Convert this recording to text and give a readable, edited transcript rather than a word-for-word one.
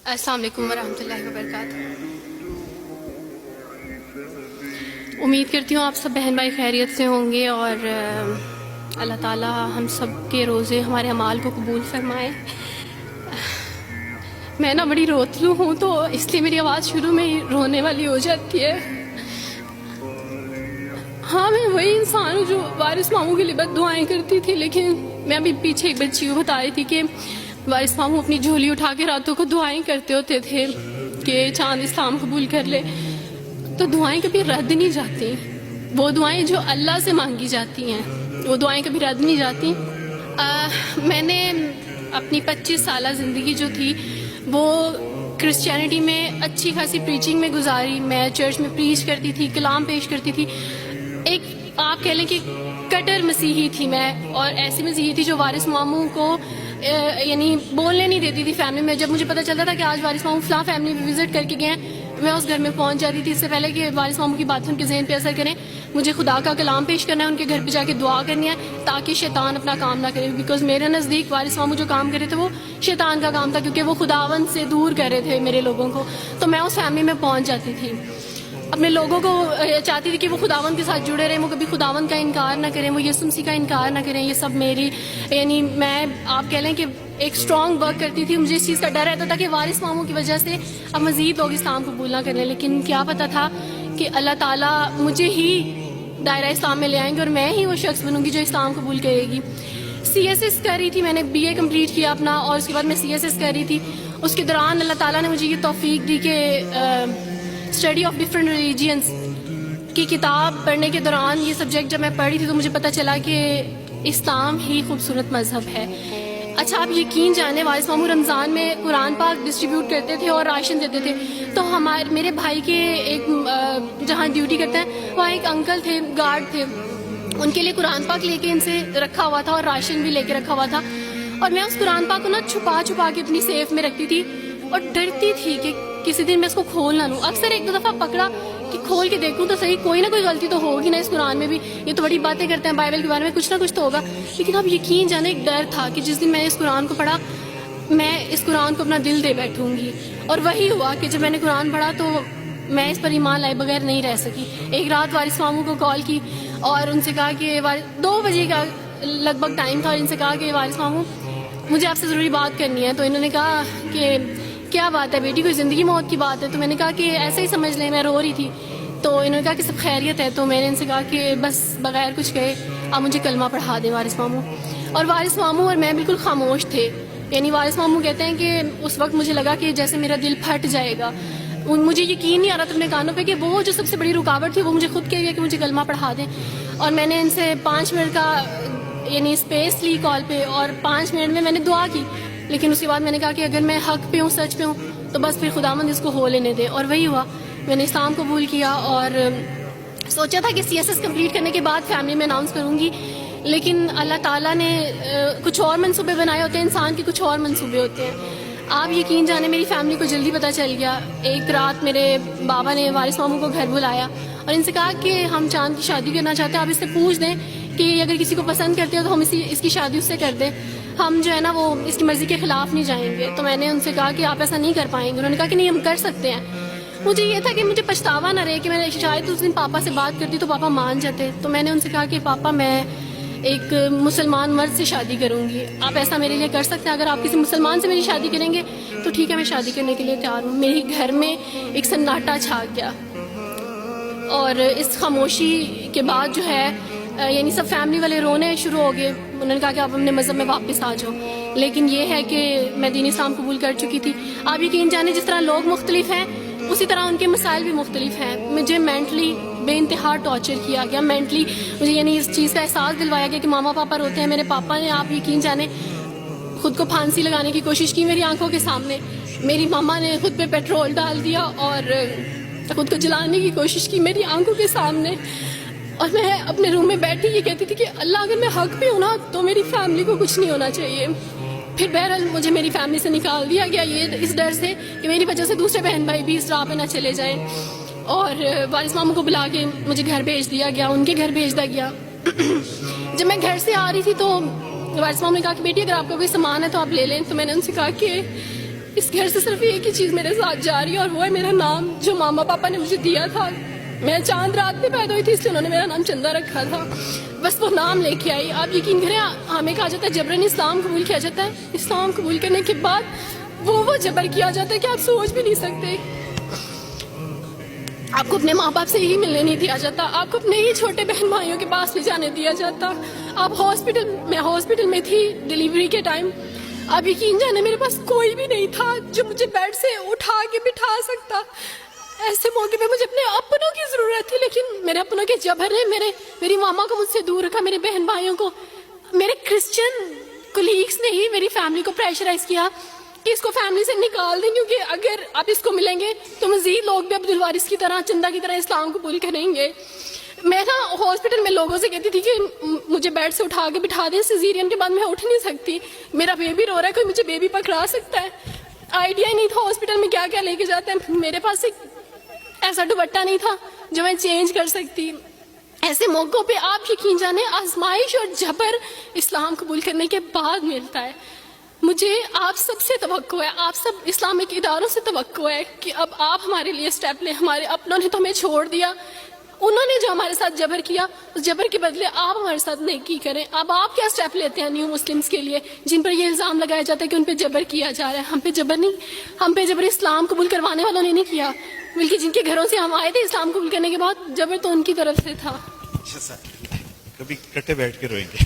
السلام علیکم ورحمۃ اللہ وبرکاتہ۔ امید کرتی ہوں آپ سب بہن بھائی خیریت سے ہوں گے اور اللہ تعالیٰ ہم سب کے روزے ہمارے اعمال کو قبول فرمائے۔ میں نا بڑی روتلو ہوں تو اس لیے میری آواز شروع میں ہی رونے والی ہو جاتی ہے۔ ہاں میں وہی انسان ہوں جو وارث ماموں کے لیے بد دعائیں کرتی تھی، لیکن میں ابھی پیچھے ایک بچی کو بتا رہی تھی کہ وارث ماموں اپنی جھولی اٹھا کے راتوں کو دعائیں کرتے ہوتے تھے کہ چاند اسلام قبول کر لے، تو دعائیں کبھی رد نہیں جاتی۔ وہ دعائیں جو اللہ سے مانگی جاتی ہیں وہ دعائیں کبھی رد نہیں جاتی۔ میں نے اپنی 25 سالہ زندگی جو تھی وہ کرسچینٹی میں اچھی خاصی پریچنگ میں گزاری۔ میں چرچ میں پریچ کرتی تھی، کلام پیش کرتی تھی۔ ایک آپ کہہ لیں کہ کٹر مسیحی تھی میں، اور ایسی مسیحی تھی جو وارث ماموں کو یعنی بولنے نہیں دیتی تھی فیملی میں۔ جب مجھے پتہ چلتا تھا کہ آج وارث ماموں فلاں فیملی میں وزٹ کر کے گئے ہیں، میں اس گھر میں پہنچ جاتی تھی اس سے پہلے کہ وارث ماموں کی باتیں ان کے ذہن پہ اثر کریں۔ مجھے خدا کا کلام پیش کرنا ہے، ان کے گھر پہ جا کے دعا کرنی ہے تاکہ شیطان اپنا کام نہ کرے، بیکاز میرے نزدیک وارث ماموں جو کام کر رہے تھے وہ شیطان کا کام تھا، کیونکہ وہ خداوند سے دور کر رہے تھے میرے لوگوں کو۔ تو میں اس فیملی میں پہنچ جاتی تھی، اپنے لوگوں کو چاہتی تھی کہ وہ خداوند کے ساتھ جڑے رہیں، وہ کبھی خداوند کا انکار نہ کریں، وہ یسوع مسیح کا انکار نہ کریں۔ یہ سب میری یعنی میں آپ کہہ لیں کہ ایک اسٹرانگ ورک کرتی تھی۔ مجھے اس چیز کا ڈر رہتا تھا کہ وارث ماموں کی وجہ سے اب مزید لوگ اسلام قبول نہ کر لیں، لیکن کیا پتہ تھا کہ اللہ تعالیٰ مجھے ہی دائرہ اسلام میں لے آئیں گے اور میں ہی وہ شخص بنوں گی جو اسلام قبول کرے گی۔ CSS کر رہی تھی، میں نے BA کمپلیٹ کیا اپنا، اور اس کے بعد میں CSS کر رہی تھی۔ اس کے دوران اللہ تعالیٰ نے مجھے یہ توفیق دی کہ اسٹڈی آف ڈفرینٹ ریلیجنس کی کتاب پڑھنے کے دوران یہ سبجیکٹ جب میں پڑھ رہی تھی تو مجھے پتہ چلا کہ اسلام ہی خوبصورت مذہب ہے۔ اچھا آپ یقین جانیں وارث ماموں رمضان میں قرآن پاک ڈسٹریبیوٹ کرتے تھے اور راشن دیتے تھے، تو میرے بھائی کے ایک جہاں ڈیوٹی کرتے ہیں وہاں ایک انکل تھے، گارڈ تھے، ان کے لیے قرآن پاک لے کے ان سے رکھا ہوا تھا اور راشن بھی لے کے رکھا ہوا تھا، اور میں اس قرآن پاک کو نا چھپا کے اپنی سیف میں رکھتی تھی اور ڈرتی تھی کہ کسی دن میں اس کو کھول نہ لوں۔ اکثر ایک دو دفعہ پکڑا کہ کھول کے دیکھوں تو صحیح، کوئی نہ کوئی غلطی تو ہوگی نا اس قرآن میں بھی، یہ تو بڑی باتیں کرتے ہیں بائبل کے بارے میں، کچھ نہ کچھ تو ہوگا۔ لیکن اب یقین جانے ایک ڈر تھا کہ جس دن میں اس قرآن کو پڑھا میں اس قرآن کو اپنا دل دے بیٹھوں گی، اور وہی ہوا کہ جب میں نے قرآن پڑھا تو میں اس پر ایمان لائے بغیر نہیں رہ سکی۔ ایک رات وارث ماموں کو کال کی اور ان سے کہا کہ 2 بجے کا لگ بھگ ٹائم تھا، اور ان سے کہا کہ وارث ماموں مجھے آپ سے ضروری بات کرنی ہے۔ تو انہوں نے کہا کہ کیا بات ہے بیٹی، کوئی زندگی موت کی بات ہے؟ تو میں نے کہا کہ ایسے ہی سمجھ لیں، میں رو رہی تھی۔ تو انہوں نے کہا کہ سب خیریت ہے؟ تو میں نے ان سے کہا کہ بس بغیر کچھ کہے آپ مجھے کلمہ پڑھا دیں وارث ماموں۔ اور وارث ماموں اور میں بالکل خاموش تھے، یعنی وارث ماموں کہتے ہیں کہ اس وقت مجھے لگا کہ جیسے میرا دل پھٹ جائے گا۔ مجھے یقین نہیں آ رہا تھا اپنے کانوں پہ کہ وہ جو سب سے بڑی رکاوٹ تھی وہ مجھے خود کہہ گیا کہ مجھے کلمہ پڑھا دیں۔ اور میں نے ان سے 5 منٹ کا یعنی اسپیس لی کال پہ، اور 5 منٹ میں نے دعا کی، لیکن اس کے بعد میں نے کہا کہ اگر میں حق پہ ہوں، سچ پہ ہوں، تو بس پھر خداوند اس کو ہو لینے دے۔ اور وہی ہوا، میں نے اسلام قبول کیا، اور سوچا تھا کہ CSS کمپلیٹ کرنے کے بعد فیملی میں اناؤنس کروں گی، لیکن اللہ تعالیٰ نے کچھ اور منصوبے بنائے ہوتے ہیں، انسان کے کچھ اور منصوبے ہوتے ہیں۔ آپ یقین جانے میری فیملی کو جلدی پتہ چل گیا۔ ایک رات میرے بابا نے وارث ماموں کو گھر بلایا اور ان سے کہا کہ ہم چاند کی شادی کرنا چاہتے ہیں، آپ اس سے پوچھ دیں کہ اگر کسی کو پسند کرتے ہو تو ہم اس کی شادی اس سے کر دیں، ہم جو ہے نا وہ اس کی مرضی کے خلاف نہیں جائیں گے۔ تو میں نے ان سے کہا کہ آپ ایسا نہیں کر پائیں گے۔ انہوں نے کہا کہ نہیں ہم کر سکتے ہیں۔ مجھے یہ تھا کہ مجھے پچھتاوا نہ رہے کہ میں نے شاید اس دن پاپا سے بات کرتی تو پاپا مان جاتے۔ تو میں نے ان سے کہا کہ پاپا میں ایک مسلمان مرد سے شادی کروں گی، آپ ایسا میرے لیے کر سکتے ہیں؟ اگر آپ کسی مسلمان سے میری شادی کریں گے تو ٹھیک ہے، میں شادی کرنے کے لیے تیار ہوں۔ میرے گھر میں ایک سناٹا چھا گیا، اور اس خاموشی کے بعد جو ہے یعنی سب فیملی والے رونے شروع ہو گئے۔ انہوں نے کہا کہ آپ اپنے مذہب میں واپس آ جاؤ، لیکن یہ ہے کہ میں دین اسلام قبول کر چکی تھی۔ آپ یقین جانیں جس طرح لوگ مختلف ہیں اسی طرح ان کے مسائل بھی مختلف ہیں۔ مجھے مینٹلی بے انتہا ٹارچر کیا گیا، مینٹلی مجھے یعنی اس چیز کا احساس دلوایا گیا کہ ماما پاپا روتے ہیں۔ میرے پاپا نے آپ یقین جانیں خود کو پھانسی لگانے کی کوشش کی میری آنکھوں کے سامنے، میری ماما نے خود پہ پیٹرول ڈال دیا اور خود کو جلانے کی کوشش کی میری آنکھوں کے سامنے، اور میں اپنے روم میں بیٹھی یہ کہتی تھی کہ اللہ اگر میں حق پہ ہوں نا تو میری فیملی کو کچھ نہیں ہونا چاہیے۔ پھر بہرحال مجھے میری فیملی سے نکال دیا گیا، یہ اس ڈر سے کہ میری وجہ سے دوسرے بہن بھائی بھی اس راہ پہ نہ چلے جائیں، اور وارث ماموں کو بلا کے مجھے گھر بھیج دیا گیا، ان کے گھر بھیج دیا گیا۔ جب میں گھر سے آ رہی تھی تو وارث ماموں نے کہا کہ بیٹی اگر آپ کا کوئی سامان ہے تو آپ لے لیں۔ تو میں نے ان سے کہا کہ اس گھر سے صرف ایک ہی چیز میرے ساتھ جا رہی ہے اور وہ ہے میرا نام جو ماما پاپا نے مجھے دیا تھا. میں چاند رات میں پیدا ہوئی تھی اس لیے انہوں نے میرا نام چندہ رکھا تھا. بس وہ نام لے کے آئی. آپ یقین کریں ہمیں کہا جاتا ہے جبرن اسلام قبول کیا جاتا ہے. اسلام قبول کرنے کے بعد وہ جبر کیا جاتا ہے کہ آپ سوچ بھی نہیں سکتے. آپ کو اپنے ماں باپ سے ہی ملنے نہیں دیا جاتا. آپ کو اپنے ہی چھوٹے بہن بھائیوں کے پاس بھی جانے دیا جاتا. آپ میں ہاسپٹل میں تھی ڈلیوری کے ٹائم. آپ یقین جانے میرے پاس کوئی بھی نہیں تھا جو مجھے بیڈ سے اٹھا کے بٹھا سکتا. ایسے موقع پہ مجھے اپنے اپنوں کی ضرورت تھی لیکن میرے اپنوں کے جبر نے میری ماما کو مجھ سے دور رکھا. میرے بہن بھائیوں کو, میرے کرسچن کولیگس نے ہی میری فیملی کو پریشرائز کیا کہ اس کو فیملی سے نکال دیں کیونکہ اگر آپ اس کو ملیں گے تو مزید لوگ بھی عبدالوارث کی طرح چندہ کی طرح اسلام قبول کریں گے. میں نا ہاسپٹل میں لوگوں سے کہتی تھی کہ مجھے بیڈ سے اٹھا کے بٹھا دیں, سیزیرین کے بعد میں اٹھ نہیں سکتی, میرا بیبی رو رہا ہے, کوئی مجھے بیبی پکڑا سکتا ہے. آئیڈیا ہی نہیں تھا ہاسپٹل میں کیا کیا لے کے جاتے ہیں. میرے پاس ایک ایسا دوپٹہ نہیں تھا جو میں چینج کر سکتی. ایسے موقعوں پہ آپ یقین جانے آزمائش اور جبر اسلام قبول کرنے کے بعد ملتا ہے. مجھے آپ سب سے توقع ہے, آپ سب اسلامک اداروں سے توقع ہے کہ اب آپ ہمارے لیے اسٹیپ لیں. ہمارے اپنوں نے تو ہمیں چھوڑ دیا, انہوں نے جو ہمارے ساتھ جبر کیا اس جبر کے بدلے آپ ہمارے ساتھ نیکی کریں. اب آپ کیا اسٹیپ لیتے ہیں نیو مسلمس کے لیے جن پر یہ الزام لگایا جاتا ہے کہ ان پہ جبر کیا جا رہا ہے. ہم پہ جبر نہیں, ہم پہ جبر اسلام قبول کروانے والوں نے نہیں کیا بلکہ جن کے گھروں سے ہم آئے تھے اسلام قبول کرنے کے بعد جبر تو ان کی طرف سے تھا. کبھی کٹے بیٹھ کے روئیں گے.